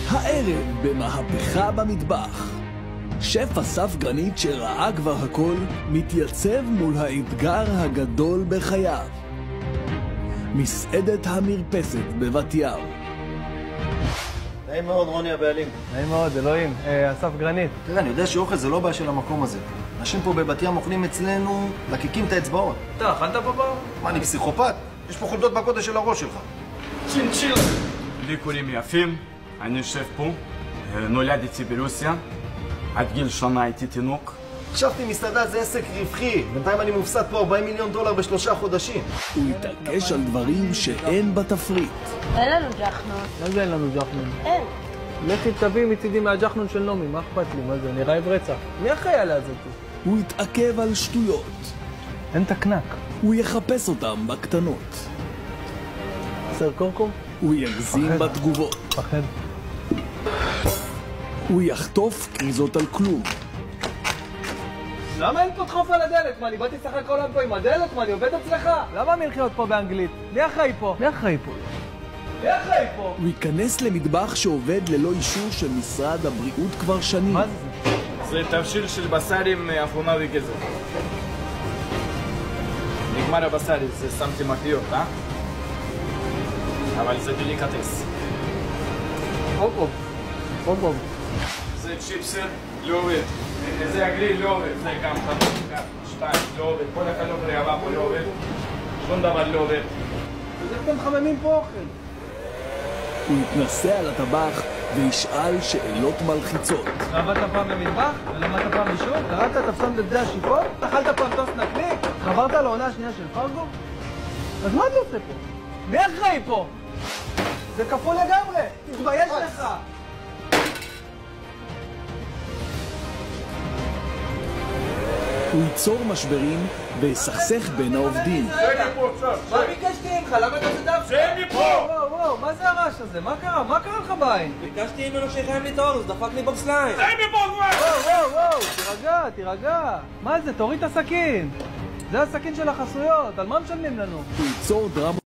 הערב במהפכה במטבח. שף אסף גרנית שראה כבר הכל מתייצב מול האתגר הגדול בחייו. מסעדת המרפסת בבת ים. נעים מאוד, רוני הבעלים. נעים מאוד, אלוהים. אסף גרנית. תראה, אני יודע שאוכל זה לא בעיה של המקום הזה. אנשים פה בבת ים אוכלים אצלנו, לקיקים את האצבעות. אתה אכלת פה בר? מה, אני פסיכופת? יש פה חולדות בקודש של הראש שלך. צ'ינצ'יל. לי קוראים יפים, אני שף פה. נולדתי ברוסיה. עד גיל שנה הייתי תינוק. חשבתי מסעדה זה עסק רווחי. בינתיים אני מופסד פה $40 מיליון ב3 חודשים. הוא התעקש על דברים שאין בתפריט. אין לנו ג'חנון. מה זה אין לנו ג'חנון? אין. לכי תביא מצידי מהג'חנון של נומי, מה אכפת לי? מה זה? נראה ברצח. מי אחראי על הזאתי? הוא התעכב על שטויות. אין תקנק. הוא יחפש אותם בקטנות. סר קורקום? הוא יגזים בתגובות. פחד. הוא יחטוף קריזות על כלום. למה אין פה דחוף על הדלת? מה, אני באתי לשחק כל היום פה עם הדלת? מה, אני עובד אצלך? למה מלחיות פה באנגלית? מי אחראי פה? מי אחראי פה? מי אחראי פה? הוא ייכנס למטבח שעובד ללא אישור של משרד הבריאות כבר שנים. מה זה? זה תבשיל של בשר עם אפונה וגזר. נגמר הבשר, זה שמתי מקריות, אבל זה דליקטס. הופ. זה צ'יפסר, לא עובד. זה הגריל, לא עובד. זה גם חנות, שתיים, לא עובד. כל החנות רעבה פה לא עובד. שום דבר לא עובד. אז איך אתם מחממים פה אוכל? הוא יתנסה על הטבח וישאל שאלות מלחיצות. למדת פעם במטבח? ולמדת פעם בישול? קראת תפסם בבדי השיפות? אכלת פעם טוס נקניק? חברת לעונה השנייה של פרגו? אז מה אתה עושה פה? מי אחראי פה? זה כפול לגמרי! תתבייש לך! הוא ייצור משברים ויסכסך בין העובדים. מה ביקשתי ממך? למה אתה מדבר? זה מפה! וואו, מה זה הרעש הזה? מה קרה? מה קרה לך בעין? ביקשתי ממנו שיחיים לי את האור, אז דפק לי בוקסליים. זה מפה כבר! וואו, תירגע. מה זה? תוריד את הסכין. זה הסכין של החסויות, על מה משלמים לנו? הוא ייצור דרמה